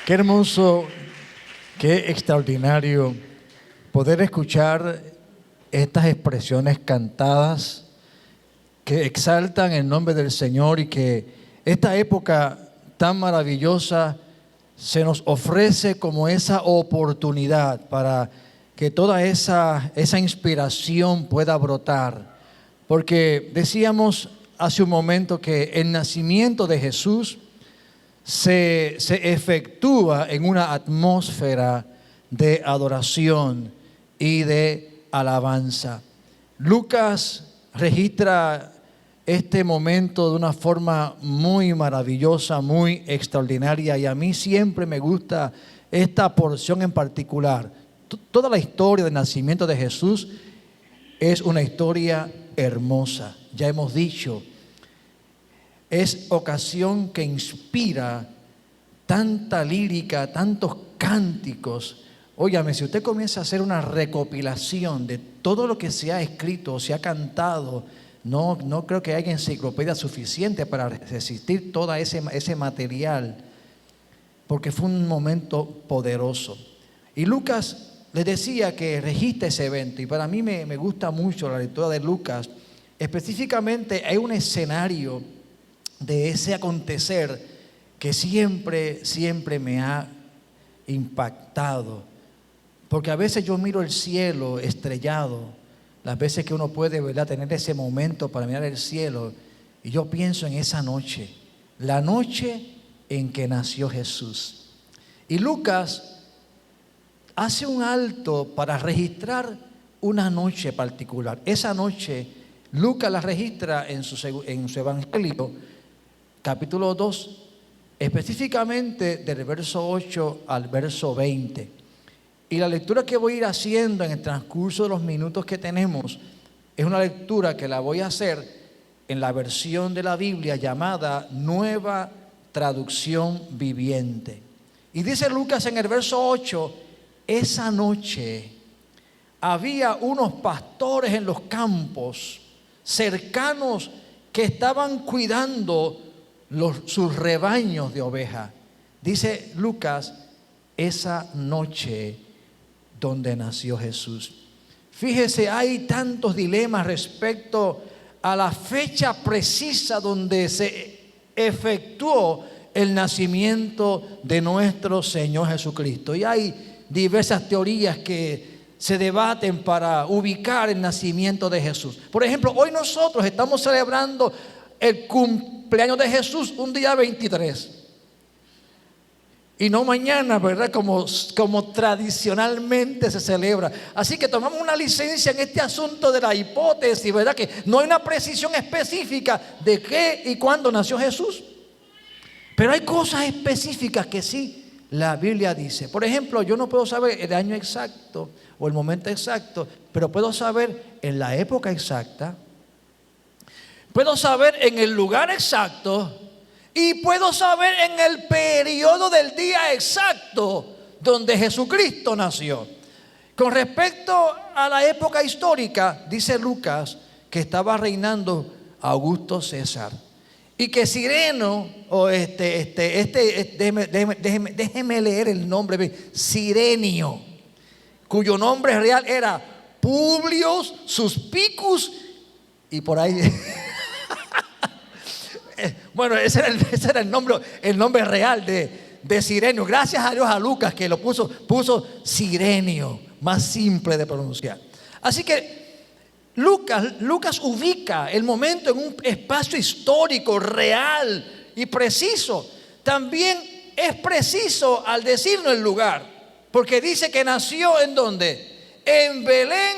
Qué hermoso, qué extraordinario poder escuchar estas expresiones cantadas que exaltan el nombre del Señor y que esta época tan maravillosa se nos ofrece como esa oportunidad para que toda esa inspiración pueda brotar. Porque decíamos hace un momento que el nacimiento de Jesús se efectúa en una atmósfera de adoración y de alabanza. Lucas registra este momento de una forma muy maravillosa, muy extraordinaria, y a mí siempre me gusta esta porción en particular. Toda la historia del nacimiento de Jesús es una historia hermosa. Ya hemos dicho, es ocasión que inspira tanta lírica, tantos cánticos. Óigame, si usted comienza a hacer una recopilación de todo lo que se ha escrito, se ha cantado, no creo que haya enciclopedia suficiente para resistir todo ese material, porque fue un momento poderoso. Y Lucas les decía que registra ese evento, y para mí me gusta mucho la lectura de Lucas. Específicamente hay un escenario de ese acontecer que siempre me ha impactado, porque a veces yo miro el cielo estrellado, las veces que uno puede, ¿verdad?, tener ese momento para mirar el cielo, y yo pienso en esa noche, la noche en que nació Jesús. Y Lucas hace un alto para registrar una noche particular. Esa noche Lucas la registra en su evangelio, capítulo 2, específicamente del verso 8 al verso 20. Y la lectura que voy a ir haciendo en el transcurso de los minutos que tenemos es una lectura que la voy a hacer en la versión de la Biblia llamada Nueva Traducción Viviente. Y dice Lucas en el verso 8: esa noche había unos pastores en los campos cercanos que estaban cuidando sus rebaños de ovejas. Dice Lucas, esa noche donde nació Jesús. Fíjese, hay tantos dilemas respecto a la fecha precisa donde se efectuó el nacimiento de nuestro Señor Jesucristo. Y hay diversas teorías que se debaten para ubicar el nacimiento de Jesús. Por ejemplo, hoy nosotros estamos celebrando el cumpleaños de Jesús un día 23 y no mañana, ¿verdad? Como tradicionalmente se celebra. Así que tomamos una licencia en este asunto de la hipótesis, ¿verdad? Que no hay una precisión específica de qué y cuándo nació Jesús, pero hay cosas específicas que sí la Biblia dice. Por ejemplo, yo no puedo saber el año exacto o el momento exacto, pero puedo saber en la época exacta, puedo saber en el lugar exacto y puedo saber en el periodo del día exacto donde Jesucristo nació. Con respecto a la época histórica, dice Lucas que estaba reinando Augusto César y que Cirenio, o déjeme leer el nombre, Cirenio, cuyo nombre real era Publio Suspicius, y por ahí bueno, ese era el nombre real de Cirenio. Gracias a Dios, a Lucas, que lo puso Cirenio, más simple de pronunciar. Así que Lucas ubica el momento en un espacio histórico, real y preciso. También es preciso al decirnos el lugar, porque dice que nació ¿en dónde? En Belén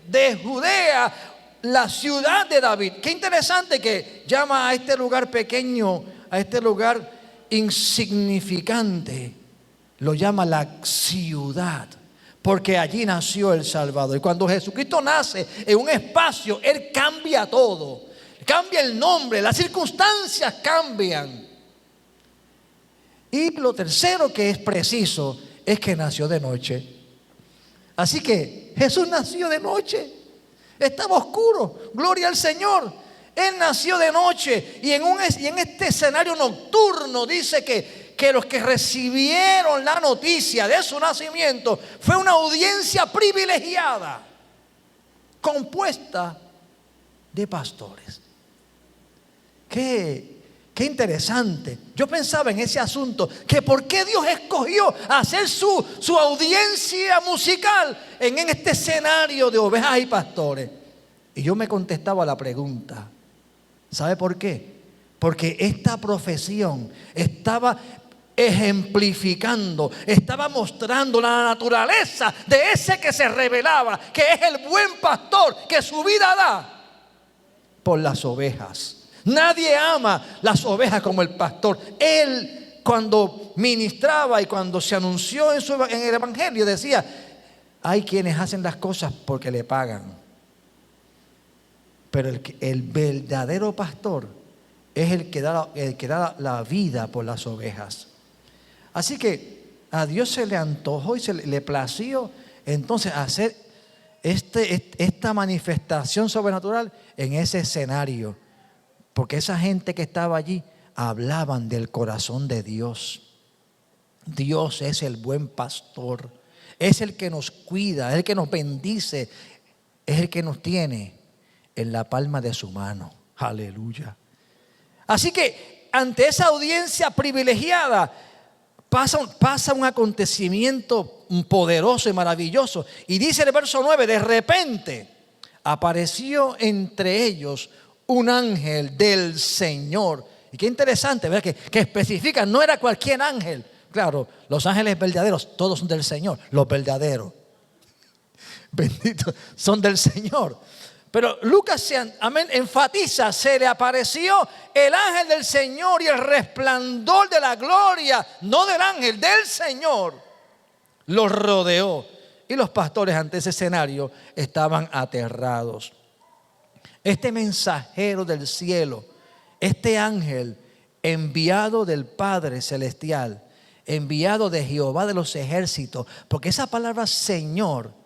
de Judea, la ciudad de David. Qué interesante que llama a este lugar pequeño, a este lugar insignificante, lo llama la ciudad, porque allí nació el Salvador. Y cuando Jesucristo nace en un espacio, Él cambia todo, cambia el nombre, las circunstancias cambian. Y lo tercero que es preciso es que nació de noche. Así que Jesús nació de noche. Estaba oscuro, gloria al Señor. Él nació de noche y en este escenario nocturno dice que que los que recibieron la noticia de su nacimiento fue una audiencia privilegiada, compuesta de pastores. Qué interesante. Yo pensaba en ese asunto, que por qué Dios escogió hacer su audiencia musical en este escenario de ovejas y pastores. Y yo me contestaba la pregunta, ¿sabe por qué? Porque esta profesión estaba ejemplificando, estaba mostrando la naturaleza de ese que se revelaba, que es el buen pastor, que su vida da por las ovejas. Nadie ama las ovejas como el pastor. Él, cuando ministraba y cuando se anunció en el evangelio, decía: hay quienes hacen las cosas porque le pagan, pero el verdadero pastor es el que da la vida por las ovejas. Así que a Dios se le antojó y le plació entonces hacer esta manifestación sobrenatural en ese escenario, porque esa gente que estaba allí hablaban del corazón de Dios. Dios es el buen pastor, es el que nos cuida, es el que nos bendice, es el que nos tiene en la palma de su mano. Aleluya. Así que ante esa audiencia privilegiada pasa un acontecimiento poderoso y maravilloso. Y dice el verso 9: de repente apareció entre ellos un ángel del Señor. Y qué interesante, ¿verdad? Que especifica, no era cualquier ángel. Claro, los ángeles verdaderos todos son del Señor, los verdaderos, benditos, son del Señor. Pero Lucas enfatiza: se le apareció el ángel del Señor y el resplandor de la gloria, no del ángel, del Señor, los rodeó. Y los pastores ante ese escenario estaban aterrados. Este mensajero del cielo, este ángel enviado del Padre Celestial, enviado de Jehová de los ejércitos, porque esa palabra Señor,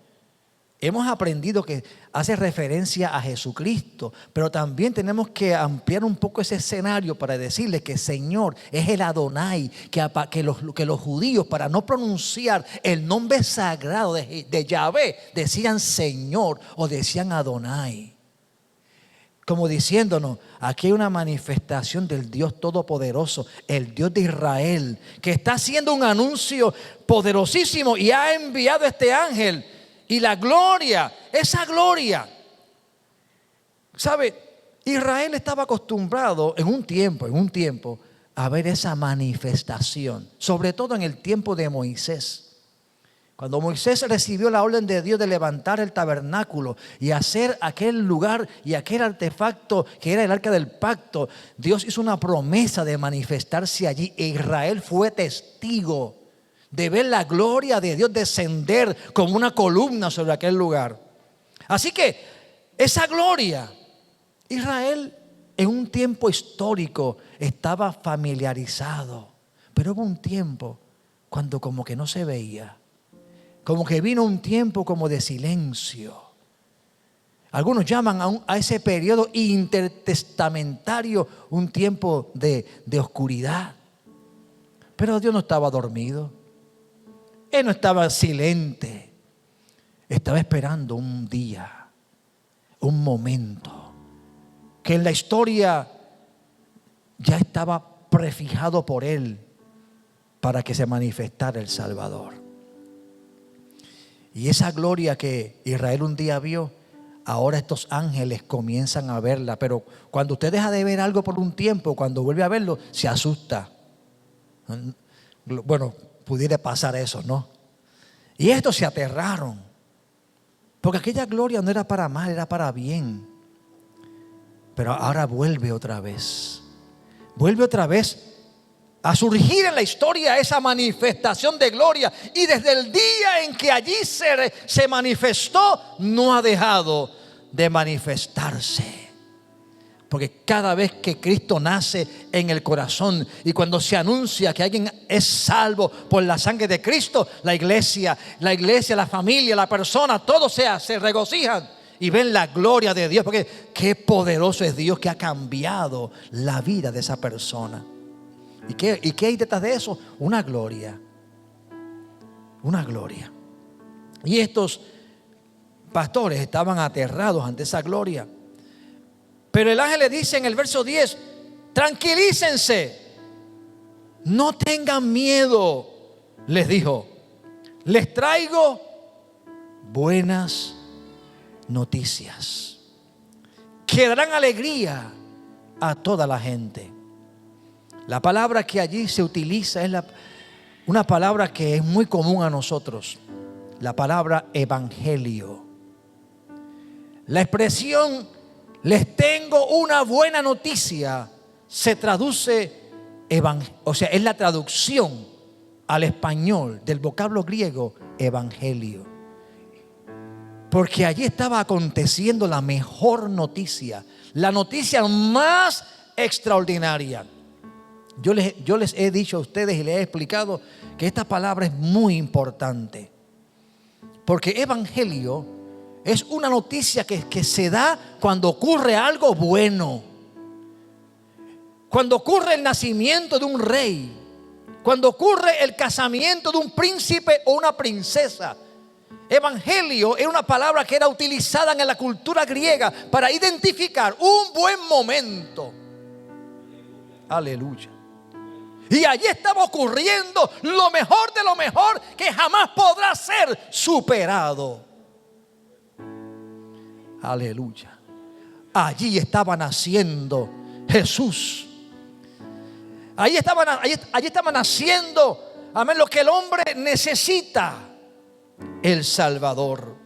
hemos aprendido que hace referencia a Jesucristo, pero también tenemos que ampliar un poco ese escenario para decirle que Señor es el Adonai, que los judíos, para no pronunciar el nombre sagrado de Yahvé, decían Señor o decían Adonai. Como diciéndonos, aquí hay una manifestación del Dios Todopoderoso, el Dios de Israel, que está haciendo un anuncio poderosísimo y ha enviado este ángel. Y la gloria, esa gloria, ¿sabe? Israel estaba acostumbrado en un tiempo a ver esa manifestación, sobre todo en el tiempo de Moisés. Cuando Moisés recibió la orden de Dios de levantar el tabernáculo y hacer aquel lugar y aquel artefacto que era el arca del pacto, Dios hizo una promesa de manifestarse allí. E Israel fue testigo de ver la gloria de Dios descender como una columna sobre aquel lugar. Así que esa gloria, Israel en un tiempo histórico estaba familiarizado, pero hubo un tiempo cuando como que no se veía. Como que vino un tiempo como de silencio. Algunos llaman a ese periodo intertestamentario un tiempo de oscuridad. Pero Dios no estaba dormido. Él no estaba silente. Estaba esperando un día, un momento, que en la historia ya estaba prefijado por Él para que se manifestara el Salvador. Y esa gloria que Israel un día vio, ahora estos ángeles comienzan a verla. Pero cuando usted deja de ver algo por un tiempo, cuando vuelve a verlo, se asusta. Bueno, pudiera pasar eso, ¿no? Y estos se aterraron, porque aquella gloria no era para mal, era para bien. Pero ahora vuelve otra vez. Vuelve otra vez a surgir en la historia esa manifestación de gloria. Y desde el día en que allí se manifestó, no ha dejado de manifestarse. Porque cada vez que Cristo nace en el corazón y cuando se anuncia que alguien es salvo por la sangre de Cristo, la iglesia, la familia, la persona, todos se regocijan y ven la gloria de Dios. Porque qué poderoso es Dios, que ha cambiado la vida de esa persona. ¿Y qué hay detrás de eso? Una gloria. Una gloria. Y estos pastores estaban aterrados ante esa gloria. Pero el ángel le dice en el verso 10, tranquilícense, no tengan miedo, les dijo, les traigo buenas noticias que darán alegría a toda la gente. La palabra que allí se utiliza es una palabra que es muy común a nosotros, la palabra evangelio. La expresión les tengo una buena noticia se traduce, es la traducción al español del vocablo griego evangelio. Porque allí estaba aconteciendo la mejor noticia, la noticia más extraordinaria. Yo les he dicho a ustedes y les he explicado que esta palabra es muy importante. Porque evangelio es una noticia que se da cuando ocurre algo bueno. Cuando ocurre el nacimiento de un rey. Cuando ocurre el casamiento de un príncipe o una princesa. Evangelio era una palabra que era utilizada en la cultura griega para identificar un buen momento. Aleluya. Y allí estaba ocurriendo lo mejor de lo mejor que jamás podrá ser superado. Aleluya. Allí estaba naciendo Jesús. Allí estaba naciendo, amén, lo que el hombre necesita, el Salvador.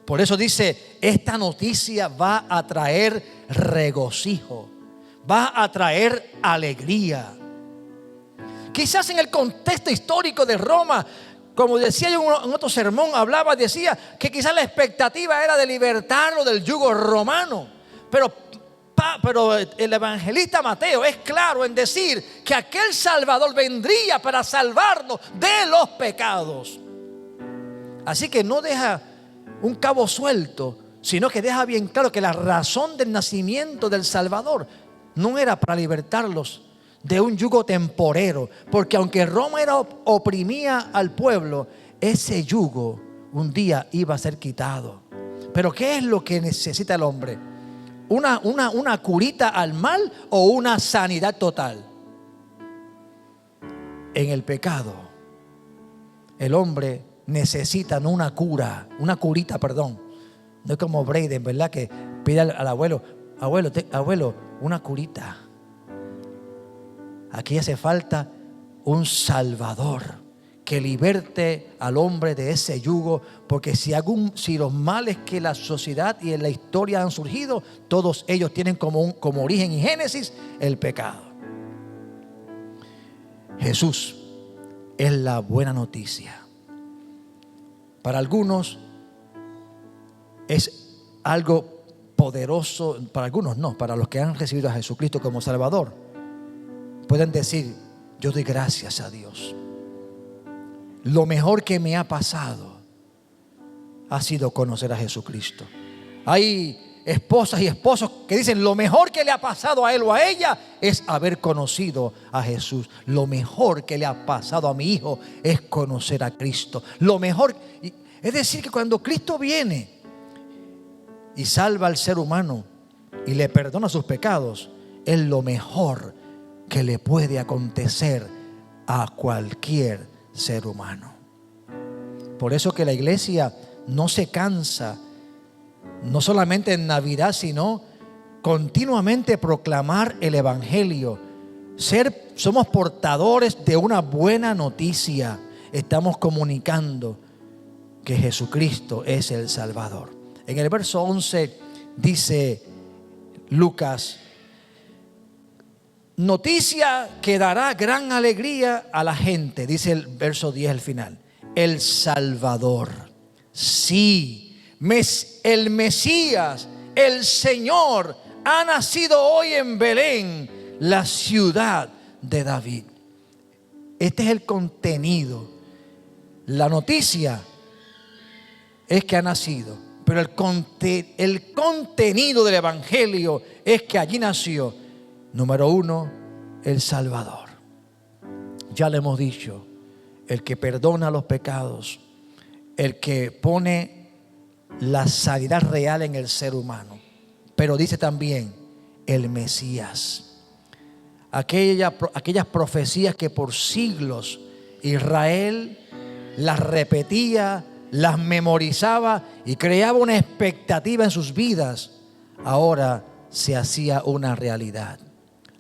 Por eso dice, esta noticia va a traer regocijo, va a traer alegría. Quizás en el contexto histórico de Roma, como decía yo en otro sermón, decía que quizás la expectativa era de libertarlo del yugo romano. Pero el evangelista Mateo es claro en decir que aquel Salvador vendría para salvarnos de los pecados. Así que no deja un cabo suelto, sino que deja bien claro que la razón del nacimiento del Salvador no era para libertarlos de un yugo temporero, porque aunque Roma oprimía al pueblo, ese yugo un día iba a ser quitado. Pero ¿qué es lo que necesita el hombre? ¿Una curita al mal o una sanidad total? En el pecado, el hombre necesita no una curita, perdón. No es como Braden, ¿verdad? Que pide al abuelo, abuelo, una curita. Aquí hace falta un Salvador que liberte al hombre de ese yugo, porque si los males que la sociedad y en la historia han surgido, todos ellos tienen como origen y génesis el pecado. Jesús es la buena noticia. Para algunos es algo poderoso, para algunos no, para los que han recibido a Jesucristo como Salvador, pueden decir, yo doy gracias a Dios. Lo mejor que me ha pasado ha sido conocer a Jesucristo. Hay esposas y esposos que dicen, lo mejor que le ha pasado a él o a ella es haber conocido a Jesús. Lo mejor que le ha pasado a mi hijo es conocer a Cristo. Lo mejor, es decir, que cuando Cristo viene y salva al ser humano y le perdona sus pecados, es lo mejor que le puede acontecer a cualquier ser humano. Por eso que la iglesia no se cansa, no solamente en Navidad, sino continuamente proclamar el evangelio. Somos portadores de una buena noticia. Estamos comunicando que Jesucristo es el Salvador. En el verso 11 dice Lucas, noticia que dará gran alegría a la gente, dice el verso 10 al final. El Salvador, sí, el Mesías, el Señor, ha nacido hoy en Belén, la ciudad de David. Este es el contenido. La noticia es que ha nacido, pero el contenido del evangelio es que allí nació, número uno, el Salvador. Ya le hemos dicho, el que perdona los pecados, el que pone la sanidad real en el ser humano. Pero dice también el Mesías. Aquellas profecías que por siglos Israel las repetía, las memorizaba y creaba una expectativa en sus vidas, ahora se hacía una realidad.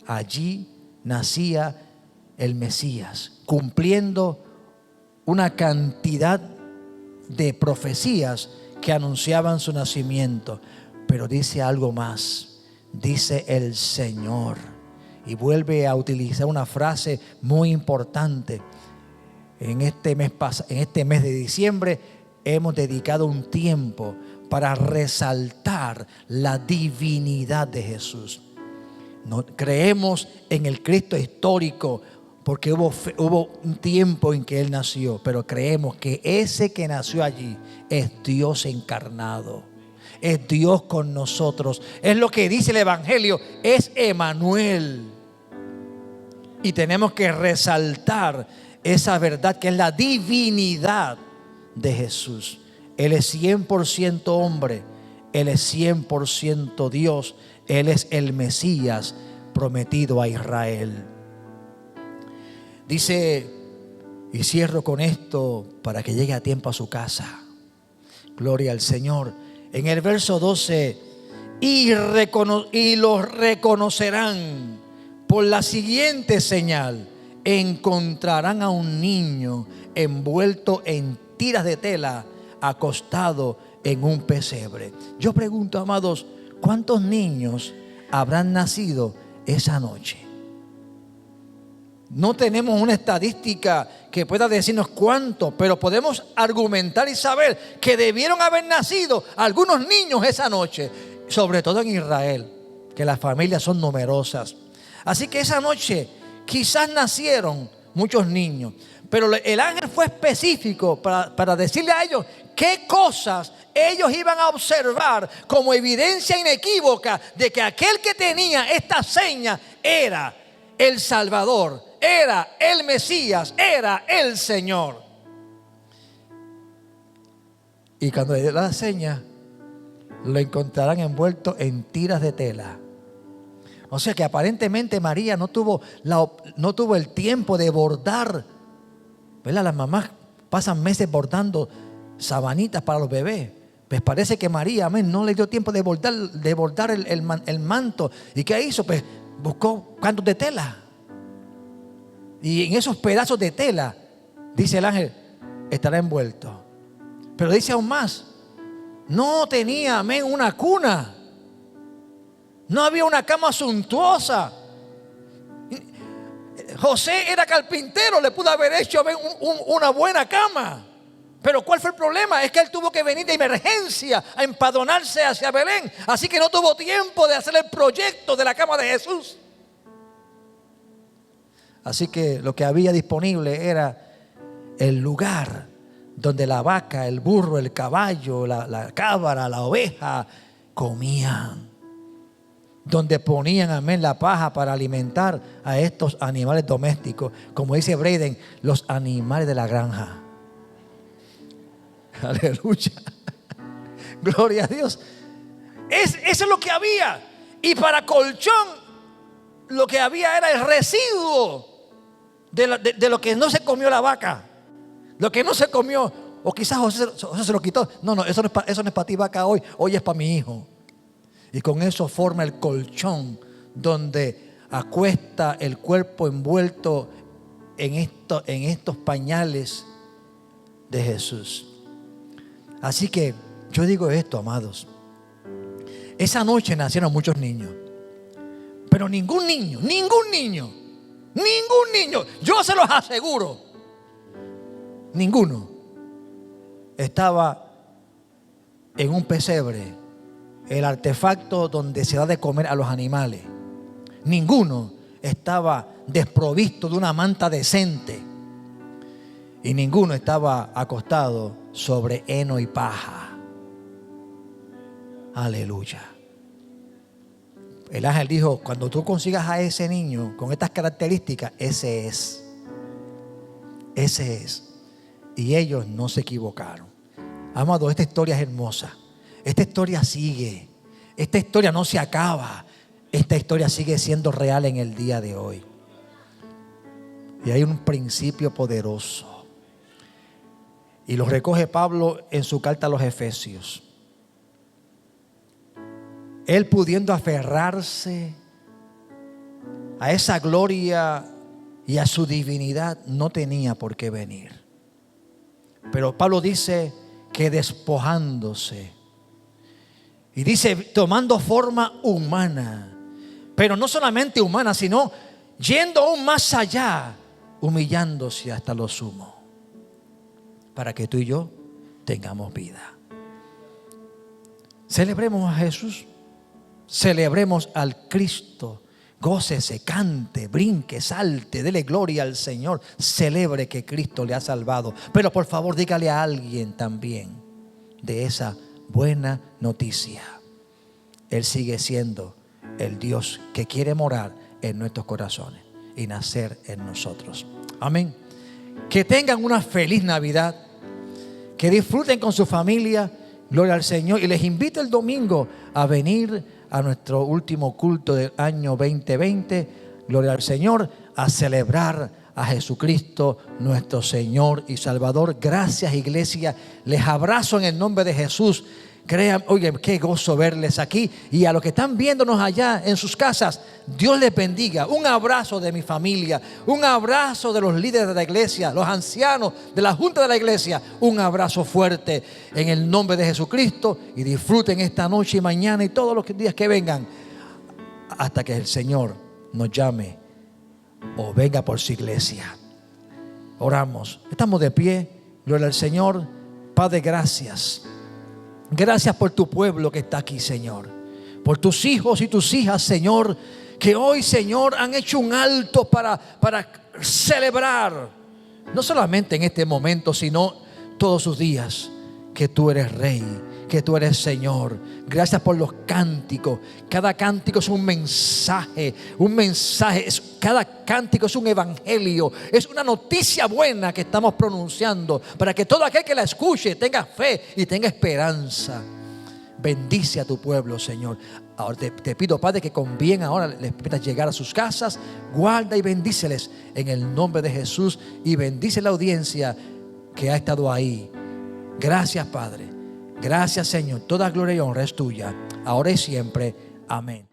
Allí nacía el Mesías, cumpliendo una cantidad de profecías que anunciaban su nacimiento. Pero dice algo más, dice el Señor, y vuelve a utilizar una frase muy importante. En este mes de diciembre hemos dedicado un tiempo para resaltar la divinidad de Jesús. No creemos en el Cristo histórico porque hubo un tiempo en que Él nació, pero creemos que ese que nació allí es Dios encarnado, es Dios con nosotros. Es lo que dice el Evangelio, es Emanuel. Y tenemos que resaltar esa verdad que es la divinidad de Jesús. Él es 100% hombre, Él es 100% Dios, Él es el Mesías prometido a Israel. Dice, y cierro con esto para que llegue a tiempo a su casa. Gloria al Señor. En el verso 12, y los reconocerán por la siguiente señal: encontrarán a un niño envuelto en tiras de tela, acostado en un pesebre. Yo pregunto, amados, ¿cuántos niños habrán nacido esa noche? No tenemos una estadística que pueda decirnos cuánto, pero podemos argumentar y saber que debieron haber nacido algunos niños esa noche, sobre todo en Israel, que las familias son numerosas. Así que esa noche quizás nacieron muchos niños, pero el ángel fue específico para decirle a ellos qué cosas ellos iban a observar como evidencia inequívoca de que aquel que tenía esta seña era el Salvador, era el Mesías, era el Señor. Y cuando le dio la seña, lo encontrarán envuelto en tiras de tela. O sea que aparentemente María no tuvo el tiempo de bordar, ¿verdad? Las mamás pasan meses bordando sabanitas para los bebés. Pues parece que María, amén, no le dio tiempo de bordar el manto. ¿Y qué hizo? Pues buscó cantos de tela. Y en esos pedazos de tela, dice el ángel, estará envuelto. Pero dice aún más, no tenía, amén, una cuna. No había una cama suntuosa. José era carpintero, le pudo haber hecho una buena cama. Pero ¿cuál fue el problema? Es que él tuvo que venir de emergencia a empadronarse hacia Belén. Así que no tuvo tiempo de hacer el proyecto de la cama de Jesús. Así que lo que había disponible era el lugar donde la vaca, el burro, el caballo, la cabra, la oveja comían. Donde ponían, amén, la paja para alimentar a estos animales domésticos. Como dice Braden, los animales de la granja. Aleluya. Gloria a Dios. Eso es lo que había. Y para colchón, lo que había era el residuo de lo que no se comió la vaca. Lo que no se comió. O quizás José se lo quitó. No, eso no es para ti, vaca, hoy es para mi hijo. Y con eso forma el colchón donde acuesta el cuerpo envuelto en estos pañales de Jesús. Así que yo digo esto, amados. Esa noche nacieron muchos niños, pero ningún niño, yo se los aseguro, ninguno estaba en un pesebre, el artefacto donde se da de comer a los animales. Ninguno estaba desprovisto de una manta decente. Y ninguno estaba acostado sobre heno y paja. Aleluya. El ángel dijo, cuando tú consigas a ese niño con estas características, ese es. Ese es. Y ellos no se equivocaron. Amado, esta historia es hermosa. Esta historia sigue. Esta historia no se acaba. Esta historia sigue siendo real en el día de hoy. Y hay un principio poderoso. Y lo recoge Pablo en su carta a los Efesios. Él pudiendo aferrarse a esa gloria y a su divinidad, no tenía por qué venir. Pero Pablo dice que despojándose, y dice tomando forma humana, pero no solamente humana, sino yendo aún más allá, humillándose hasta lo sumo, para que tú y yo tengamos vida. Celebremos a Jesús, celebremos al Cristo. Gócese, cante, brinque, salte, dele gloria al Señor. Celebre que Cristo le ha salvado. Pero por favor dígale a alguien también de esa buena noticia. Él sigue siendo el Dios que quiere morar en nuestros corazones y nacer en nosotros. Amén. Que tengan una feliz Navidad. Que disfruten con su familia. Gloria al Señor. Y les invito el domingo a venir a nuestro último culto del año 2020, gloria al Señor, a celebrar a Jesucristo, nuestro Señor y Salvador. Gracias, iglesia. Les abrazo en el nombre de Jesús. Crean, oye, qué gozo verles aquí. Y a los que están viéndonos allá en sus casas, Dios les bendiga. Un abrazo de mi familia, un abrazo de los líderes de la iglesia, los ancianos de la junta de la iglesia. Un abrazo fuerte en el nombre de Jesucristo. Y disfruten esta noche y mañana y todos los días que vengan, hasta que el Señor nos llame o venga por su iglesia. Oramos. Estamos de pie. Gloria al Señor. Padre, gracias. Gracias por tu pueblo que está aquí, Señor. Por tus hijos y tus hijas, Señor, que hoy, Señor, han hecho un alto para celebrar, no solamente en este momento, sino todos sus días, que tú eres Rey, que tú eres Señor. Gracias por los cánticos. Cada cántico es un mensaje. Cada cántico es un evangelio. Es una noticia buena que estamos pronunciando para que todo aquel que la escuche tenga fe y tenga esperanza. Bendice a tu pueblo, Señor. Ahora te pido, Padre, que con bien ahora les permitas llegar a sus casas. Guarda y bendíceles en el nombre de Jesús. Y bendice la audiencia que ha estado ahí. Gracias, Padre. Gracias, Señor. Toda gloria y honra es tuya, ahora y siempre. Amén.